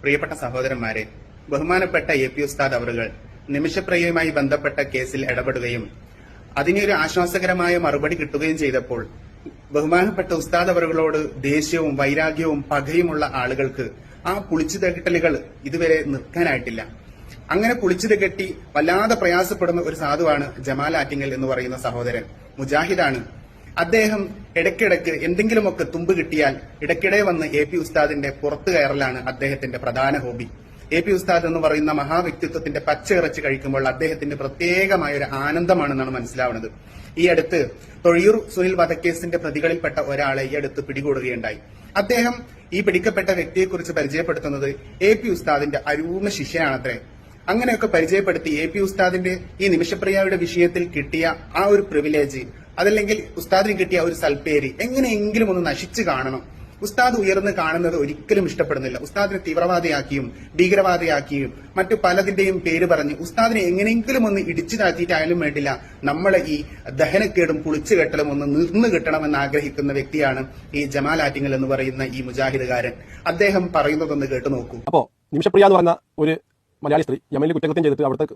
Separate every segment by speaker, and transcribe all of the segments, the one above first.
Speaker 1: പ്രിയപ്പെട്ട സഹോദരന്മാരെ, ബഹുമാനപ്പെട്ട എ പി ഉസ്താദ് അവറുകൾ നിമിഷപ്രിയയുമായി ബന്ധപ്പെട്ട കേസിൽ ഇടപെടുകയും അതിനൊരു ആശ്വാസകരമായ മറുപടി കിട്ടുകയും ചെയ്തപ്പോൾ ബഹുമാനപ്പെട്ട ഉസ്താദ് അവറുകളോട് ദേഷ്യവും വൈരാഗ്യവും പകയുമുള്ള ആളുകൾക്ക് ആ പുളിച്ചുതകട്ടലുകൾ ഇതുവരെ നിൽക്കാനായിട്ടില്ല. അങ്ങനെ പുളിച്ചുതകെട്ടി വല്ലാതെ പ്രയാസപ്പെടുന്ന ഒരു സാധുവാണ് ജമാൽ ആറ്റിങ്ങൽ എന്ന് പറയുന്ന സഹോദരൻ. മുജാഹിദാണ് അദ്ദേഹം. ഇടയ്ക്കിടയ്ക്ക് എന്തെങ്കിലുമൊക്കെ തുമ്പ് കിട്ടിയാൽ ഇടയ്ക്കിടെ വന്ന് എ പി ഉസ്താദിന്റെ പുറത്തു കയറലാണ് അദ്ദേഹത്തിന്റെ പ്രധാന ഹോബി. എ പി ഉസ്താദ് എന്ന് പറയുന്ന മഹാവ്യക്തിത്വത്തിന്റെ പച്ചയിറച്ചി കഴിക്കുമ്പോൾ അദ്ദേഹത്തിന്റെ പ്രത്യേകമായ ഒരു ആനന്ദമാണെന്നാണ് മനസ്സിലാവുന്നത്. ഈ അടുത്ത് തൊഴിയൂർ സുനിൽ വധക്കേസിന്റെ പ്രതികളിൽപ്പെട്ട ഒരാളെ ഈ അടുത്ത് പിടികൂടുകയുണ്ടായി. അദ്ദേഹം ഈ പിടിക്കപ്പെട്ട വ്യക്തിയെക്കുറിച്ച് പരിചയപ്പെടുത്തുന്നത് എ പി ഉസ്താദിന്റെ അരൂമ ശിഷ്യനാണത്രേ. അങ്ങനെയൊക്കെ പരിചയപ്പെടുത്തി എ പി ഉസ്താദിന്റെ ഈ നിമിഷപ്രിയയുടെ വിഷയത്തിൽ കിട്ടിയ ആ ഒരു പ്രിവിലേജ്, അതല്ലെങ്കിൽ ഉസ്താദിന് കിട്ടിയ ഒരു സൽപ്പേര് എങ്ങനെയെങ്കിലും ഒന്ന് നശിച്ചു കാണണം. ഉസ്താദ് ഉയർന്ന് കാണുന്നത് ഒരിക്കലും ഇഷ്ടപ്പെടുന്നില്ല. ഉസ്താദിനെ തീവ്രവാദിയാക്കിയും ഭീകരവാദിയാക്കിയും മറ്റു പലതിന്റെയും പേര് പറഞ്ഞ് ഉസ്താദിനെ എങ്ങനെയെങ്കിലും ഒന്ന് ഇടിച്ചു താഴ്ത്തിയിട്ടായാലും വേണ്ടില്ല നമ്മളെ ഈ ദഹനക്കേടും പുളിച്ചുകെട്ടലും ഒന്ന് നിർന്നു കിട്ടണമെന്ന് ആഗ്രഹിക്കുന്ന വ്യക്തിയാണ് ഈ ജമാൽ ആറ്റിങ്ങൽ എന്ന് പറയുന്ന ഈ മുജാഹിദുകാരൻ. അദ്ദേഹം പറയുന്നതൊന്ന് കേട്ടു നോക്കൂ.
Speaker 2: അപ്പോ നിമിഷപ്രിയ എന്ന് പറഞ്ഞ ഒരു മലയാളി സ്ത്രീ യമനിൽ കുറ്റകൃത്യം ചെയ്തിട്ട് അവിടുത്തെ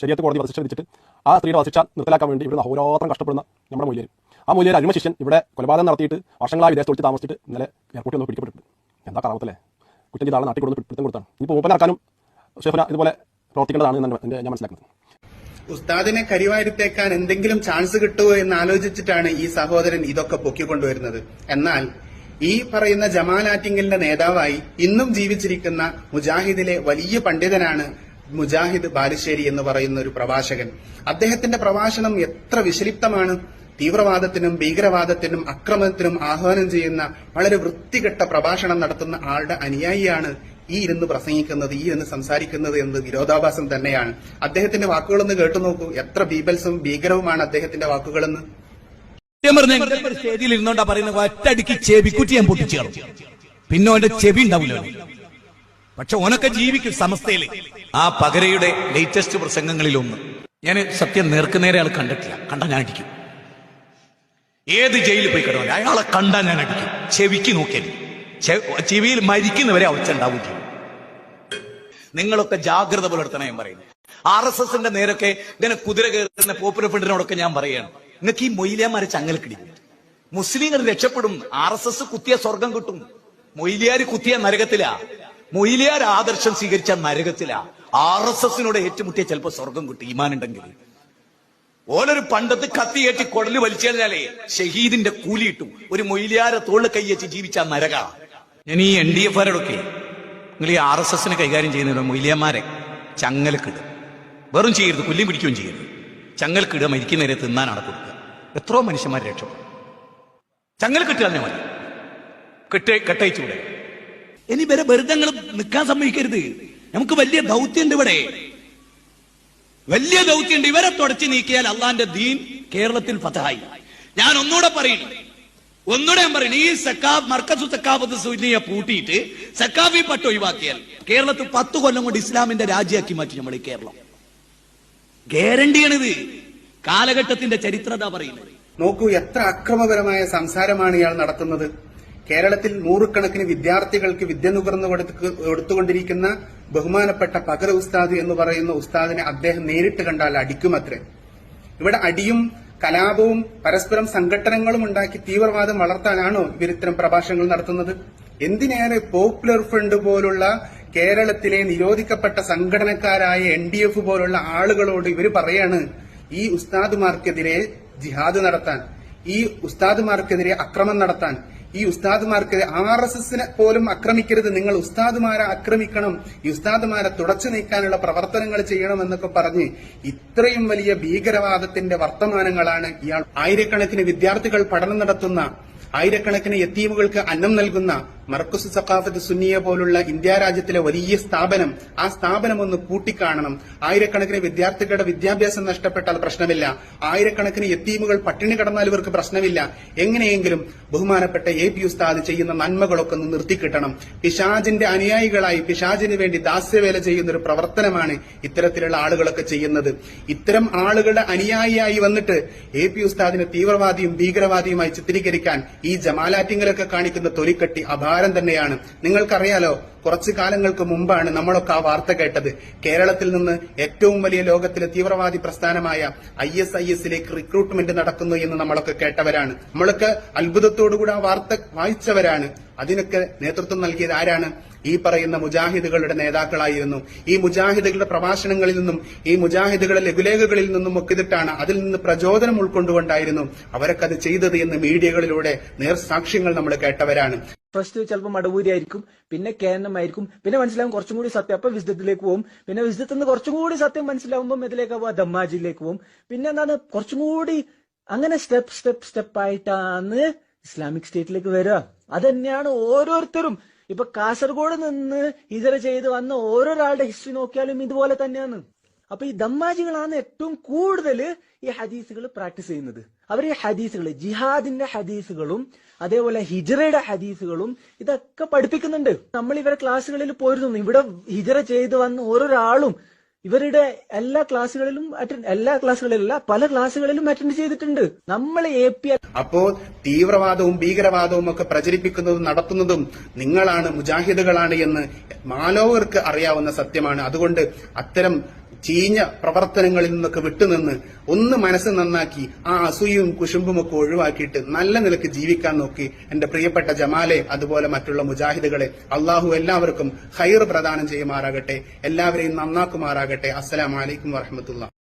Speaker 2: ശരീരത്ത് കോടതി വധശിക്ഷ വിധിച്ചിട്ട് ആ സ്ത്രീയുടെ വധശിക്ഷ നിർത്തലാക്കാൻ വേണ്ടി ഇവിടെ അഹോരാത്രം കഷ്ടപ്പെടുന്ന നമ്മുടെ മൂല്യർ, ആ മൂല്യർ അരുമ ശിഷ്യൻ ഇവിടെ കൊലപാതകം നടത്തിയിട്ട് വർഷങ്ങളായി വിദേശത്ത് ഒളിച്ച് താമസിച്ചിട്ട് ഇന്നലെ എയർപോർട്ടിൽ ഒന്ന് പിടിക്കപ്പെട്ടിട്ടുണ്ട്. എന്താ കാരണത്തല്ലേ? കുറ്റം ചെയ്ത ആളെ നാട്ടിൽ കൊടുത്ത് പിടുത്തം കൊടുത്താണ്. ഇപ്പോൾ മൂപ്പനാക്കാനും ഷെഫിന ഇതുപോലെ പ്രവർത്തിക്കേണ്ടതാണ് ഞാൻ മനസ്സിലാക്കുന്നത്.
Speaker 1: ഉസ്താദിനെ കരിവാരിത്തേക്കാൻ എന്തെങ്കിലും ചാൻസ് കിട്ടുമോ എന്ന് ആലോചിച്ചിട്ടാണ് ഈ സഹോദരൻ ഇതൊക്കെ പൊക്കിക്കൊണ്ടുവരുന്നത്. എന്നാൽ ഈ പറയുന്ന ജമാൽ ആറ്റിങ്ങലിന്റെ നേതാവായി ഇന്നും ജീവിച്ചിരിക്കുന്ന മുജാഹിദിലെ വലിയ പണ്ഡിതനാണ് മുജാഹിദ് ബാലുശ്ശേരി എന്ന് പറയുന്ന ഒരു പ്രഭാഷകൻ. അദ്ദേഹത്തിന്റെ പ്രഭാഷണം എത്ര വിഷലിപ്തമാണ്. തീവ്രവാദത്തിനും ഭീകരവാദത്തിനും അക്രമത്തിനും ആഹ്വാനം ചെയ്യുന്ന വളരെ വൃത്തികെട്ട പ്രഭാഷണം നടത്തുന്ന ആളുടെ അനുയായിയാണ് ഈ ഇരുന്ന് പ്രസംഗിക്കുന്നത്, ഈ ഇരുന്ന് സംസാരിക്കുന്നത് എന്നത് വിരോധാഭാസം തന്നെയാണ്. അദ്ദേഹത്തിന്റെ വാക്കുകളൊന്ന് കേട്ടു നോക്കൂ. എത്ര ബീബൽസും ഭീകരവുമാണ് അദ്ദേഹത്തിന്റെ വാക്കുകളെന്ന്.
Speaker 3: സ്റ്റേജിൽ ഇരുന്നോണ്ടാ പറയുന്നത്, ഒറ്റടിക്ക് ചെവിക്കുറ്റി ഞാൻ പൊട്ടിച്ചേർന്നു, പിന്നെ ഓന്റെ ചെവി ഉണ്ടാവില്ല. പക്ഷെ ഓനൊക്കെ ജീവിക്കും സമസ്തയില്. ആ പകരയുടെ ലേറ്റസ്റ്റ് പ്രസംഗങ്ങളിലൊന്ന് ഞാൻ സത്യം നേർക്കുനേരെ ആൾ കണ്ടിട്ടില്ല. കണ്ടാ ഞാൻ അടിക്കും. ഏത് ജയിലിൽ പോയി കിടന്നു അയാളെ കണ്ടാ ഞാൻ അടിക്കും. ചെവിക്ക് നോക്കിയാൽ ചെവിയിൽ മരിക്കുന്നവരെ അവസ്ഥ ഉണ്ടാവും ചെയ്യും. നിങ്ങളൊക്കെ ജാഗ്രത പുലർത്തണം. ഞാൻ പറയുന്നു RSSന്റെ നേരൊക്കെ ഇങ്ങനെ കുതിര കയറുന്ന പോപ്പുലർ ഫ്രണ്ടിനോടൊക്കെ ഞാൻ പറയുകയാണ്, നിങ്ങൾക്ക് ഈ മൊയ്ലിയാമാരെ ചങ്ങലക്കിടിക്കും. മുസ്ലിങ്ങൾ രക്ഷപ്പെടും. RSS കുത്തിയ സ്വർഗം കിട്ടും. മൊയ്ലിയാർ കുത്തിയ നരകത്തിലാ. മൊയ്ലിയാർ ആദർശം സ്വീകരിച്ച നരകത്തിലാ. RSSനോട് ഏറ്റുമുട്ടിയ ചിലപ്പോ സ്വർഗം കിട്ടും ഈമാനുണ്ടെങ്കിൽ. ഓലൊരു പണ്ടത്ത് കത്തിയേറ്റി കുടല് വലിച്ചു കഴിഞ്ഞാലേ ഷഹീദിന്റെ കൂലി കിട്ടും. ഒരു മൊയ്ലിയാരെ തോളിൽ കൈയേറ്റി ജീവിച്ച നരക. ഞാൻ ഈ NDF-കാരോടൊക്കെ നിങ്ങൾ ഈ RSSനെ കൈകാര്യം ചെയ്യുന്ന മൊയ്ലിയന്മാരെ ചങ്ങലക്കിടുക. വെറും ചെയ്യരുത്, കൊല്ലിയും പിടിക്കുകയും ചെയ്യരുത്. ചങ്ങലക്കിടുക, മരിക്കുന്നവരെ തിന്നാനാണ് കൊടുക്കുക. എത്രയോ മനുഷ്യന്മാർ രക്ഷപ്പെടും. ചങ്ങലക്കിട്ട് തന്നെ മതി, കെട്ടയച്ചൂടെ. ഇനി വരെ വെറുതെ നിൽക്കാൻ സമ്മതിക്കരുത്. നമുക്ക് വലിയ ദൗത്യമുണ്ട് ഇവിടെ, വലിയ ദൗത്യമുണ്ട്. ഇവരെ തുടച്ചു നീക്കിയാൽ അള്ളാന്റെ ദീൻ കേരളത്തിൽ ഫതഹായി. ഞാൻ ഒന്നുകൂടെ പറയുന്നു, ഈ മർക്കസു സക്കാഫത്ത് സുന്നിയെ പൂട്ടിയിട്ട് സക്കാഫി പട്ട് ഒഴിവാക്കിയാൽ കേരളത്തിൽ 10 കൊല്ലം കൊണ്ട് ഇസ്ലാമിന്റെ രാജ്യമാക്കി മാറ്റി നമ്മൾ ഈ കേരളം. ഗ്യാരണ്ടിയാണിത്. കാലഘട്ടത്തിന്റെ ചരിത്രത പറയുന്നത്.
Speaker 1: നോക്കൂ, എത്ര അക്രമപരമായ സംസാരമാണ് ഇയാൾ നടത്തുന്നത്. കേരളത്തിൽ നൂറുകണക്കിന് വിദ്യാർത്ഥികൾക്ക് വിദ്യ നുകർന്നു കൊടുത്തുകൊണ്ടിരിക്കുന്ന ബഹുമാനപ്പെട്ട പകര ഉസ്താദ് എന്ന് പറയുന്ന ഉസ്താദിനെ അദ്ദേഹം നേരിട്ട് കണ്ടാൽ അടിക്കുമത്രേ. ഇവിടെ അടിയും കലാപവും പരസ്പരം സംഘടനകളും ഉണ്ടാക്കി തീവ്രവാദം വളർത്താനാണോ ഇവരിത്തരം പ്രഭാഷണങ്ങൾ നടത്തുന്നത്? എന്തിനേറെ പോപ്പുലർ ഫ്രണ്ട് പോലുള്ള കേരളത്തിലെ നിരോധിക്കപ്പെട്ട സംഘടനക്കാരായ NDF പോലുള്ള ആളുകളോട് ഇവർ പറയാണ് ഈ ഉസ്താദുമാർക്കെതിരെ ജിഹാദ് നടത്താൻ, ഈ ഉസ്താദുമാർക്കെതിരെ അക്രമം നടത്താൻ, ഈ ഉസ്താദുമാർക്കെതിരെ RSSനെ പോലും ആക്രമിക്കരുത്, നിങ്ങൾ ഉസ്താദുമാരെ ആക്രമിക്കണം, ഈ ഉസ്താദുമാരെ തുടച്ചു നീക്കാനുള്ള പ്രവർത്തനങ്ങൾ ചെയ്യണമെന്നൊക്കെ പറഞ്ഞ് ഇത്രയും വലിയ ഭീകരവാദത്തിന്റെ വർത്തമാനങ്ങളാണ് ഇയാൾ. ആയിരക്കണക്കിന് വിദ്യാർത്ഥികൾ പഠനം നടത്തുന്ന, ആയിരക്കണക്കിന് യത്തീമുകൾക്ക് അന്നം നൽകുന്ന മർക്കസു സഖാഫത്ത് സുന്നിയെ പോലുള്ള ഇന്ത്യ രാജ്യത്തിലെ വലിയ സ്ഥാപനം, ആ സ്ഥാപനം ഒന്ന് കൂട്ടിക്കാണണം. ആയിരക്കണക്കിന് വിദ്യാർത്ഥികളുടെ വിദ്യാഭ്യാസം നഷ്ടപ്പെട്ടാൽ പ്രശ്നമില്ല, ആയിരക്കണക്കിന് യത്തീമുകൾ പട്ടിണി കിടന്നാൽ ഇവർക്ക് പ്രശ്നമില്ല. എങ്ങനെയെങ്കിലും ബഹുമാനപ്പെട്ട എ പി ഉസ്താദ് ചെയ്യുന്ന നന്മകളൊക്കെ ഒന്ന് നിർത്തിക്കിട്ടണം. പിശാചിന്റെ അനുയായികളായി പിശാചിന് വേണ്ടി ദാസ്യവേല ചെയ്യുന്ന ഒരു പ്രവർത്തനമാണ് ഇത്തരത്തിലുള്ള ആളുകളൊക്കെ ചെയ്യുന്നത്. ഇത്തരം ആളുകളുടെ അനുയായിയായി വന്നിട്ട് എ പി ഉസ്താദിനെ തീവ്രവാദിയും ഭീകരവാദിയുമായി ചിത്രീകരിക്കാൻ ഈ ജമാലാറ്റിങ്ങലൊക്കെ കാണിക്കുന്ന തൊലിക്കട്ടി അപാര ഭാരം തന്നെയാണ്. നിങ്ങൾക്കറിയാലോ, കുറച്ചു കാലങ്ങൾക്ക് മുമ്പാണ് നമ്മളൊക്കെ ആ വാർത്ത കേട്ടത്. കേരളത്തിൽ നിന്ന് ഏറ്റവും വലിയ ലോകത്തിലെ തീവ്രവാദി പ്രസ്ഥാനമായ ISIS-ലേക്ക് റിക്രൂട്ട്മെന്റ് നടക്കുന്നു എന്ന് നമ്മളൊക്കെ കേട്ടവരാണ്. നമ്മളൊക്കെ അത്ഭുതത്തോടുകൂടി ആ വാർത്ത വായിച്ചവരാണ്. അതിനൊക്കെ നേതൃത്വം നൽകിയത് ആരാണ്? ഈ പറയുന്ന മുജാഹിദുകളുടെ നേതാക്കളായിരുന്നു. ഈ മുജാഹിദുകളുടെ പ്രഭാഷണങ്ങളിൽ നിന്നും ഈ മുജാഹിദുകളുടെ ലഘുലേഖകളിൽ നിന്നും ഒക്കെ ഇതിട്ടാണ്, അതിൽ നിന്ന് പ്രചോദനം ഉൾക്കൊണ്ടുകൊണ്ടായിരുന്നു അവരൊക്കെ അത് ചെയ്തത് എന്ന് മീഡിയകളിലൂടെ നേർസാക്ഷ്യങ്ങൾ നമ്മൾ കേട്ടവരാണ്.
Speaker 4: ഫസ്റ്റ് ചിലപ്പോൾ മടവൂരി ആയിരിക്കും, പിന്നെ KNM ആയിരിക്കും, പിന്നെ മനസ്സിലാവും കുറച്ചും കൂടി സത്യം, അപ്പൊ വിസ്ഡത്തിലേക്ക് പോകും, പിന്നെ വിസ്ഡത്തിൽ നിന്ന് കുറച്ചും കൂടി സത്യം മനസ്സിലാവുമ്പോൾ ഇതിലേക്ക് പോവാ ദമ്മാജിലേക്ക് പോകും, പിന്നെ എന്താണ് കുറച്ചും കൂടി അങ്ങനെ സ്റ്റെപ്പ് ആയിട്ടാണ് ഇസ്ലാമിക് സ്റ്റേറ്റിലേക്ക് വരിക. അത് തന്നെയാണ് ഓരോരുത്തരും. ഇപ്പൊ കാസർഗോഡ് നിന്ന് ഹിജറ ചെയ്ത് വന്ന ഓരോരാളുടെ ഹിസ്റ്ററി നോക്കിയാലും ഇതുപോലെ തന്നെയാണ്. അപ്പൊ ഈ ദമ്മാജികളാണ് ഏറ്റവും കൂടുതൽ ഈ ഹദീസുകൾ പ്രാക്ടീസ് ചെയ്യുന്നത്. അവർ ഈ ഹദീസുകൾ, ജിഹാദിന്റെ ഹദീസുകളും അതേപോലെ ഹിജറയുടെ ഹദീസുകളും ഇതൊക്കെ പഠിപ്പിക്കുന്നുണ്ട്. നമ്മൾ ഇവരെ ക്ലാസ്സുകളിൽ പോയിരുന്നു. ഇവിടെ ഹിജറ ചെയ്ത് വന്ന ഓരോരാളും ഇവരുടെ എല്ലാ ക്ലാസ്സുകളിലും പല ക്ലാസ്സുകളിലും അറ്റൻഡ് ചെയ്തിട്ടുണ്ട്. നമ്മൾ AP
Speaker 1: അപ്പോ തീവ്രവാദവും ഭീകരവാദവും ഒക്കെ പ്രചരിപ്പിക്കുന്നതും നടത്തുന്നതും നിങ്ങളാണ്, മുജാഹിദുകളാണ് എന്ന് മാലോകർക്ക് അറിയാവുന്ന സത്യമാണ്. അതുകൊണ്ട് അത്തരം ചീഞ്ഞ പ്രവർത്തനങ്ങളിൽ നിന്നൊക്കെ വിട്ടുനിന്ന് ഒന്ന് മനസ്സ് നന്നാക്കി ആ അസൂയയും കുശുമ്പും ഒക്കെ ഒഴിവാക്കിയിട്ട് നല്ല നിലക്ക് ജീവിക്കാൻ നോക്കി എന്റെ പ്രിയപ്പെട്ട ജമാലെ, അതുപോലെ മറ്റുള്ള മുജാഹിദുകളെ. അള്ളാഹു എല്ലാവർക്കും ഖൈർ പ്രദാനം ചെയ്യുമാറാകട്ടെ, എല്ലാവരെയും നന്നാക്കുമാറാകട്ടെ. അസ്സലാമു അലൈക്കും വറഹ്മത്തുള്ളാഹി.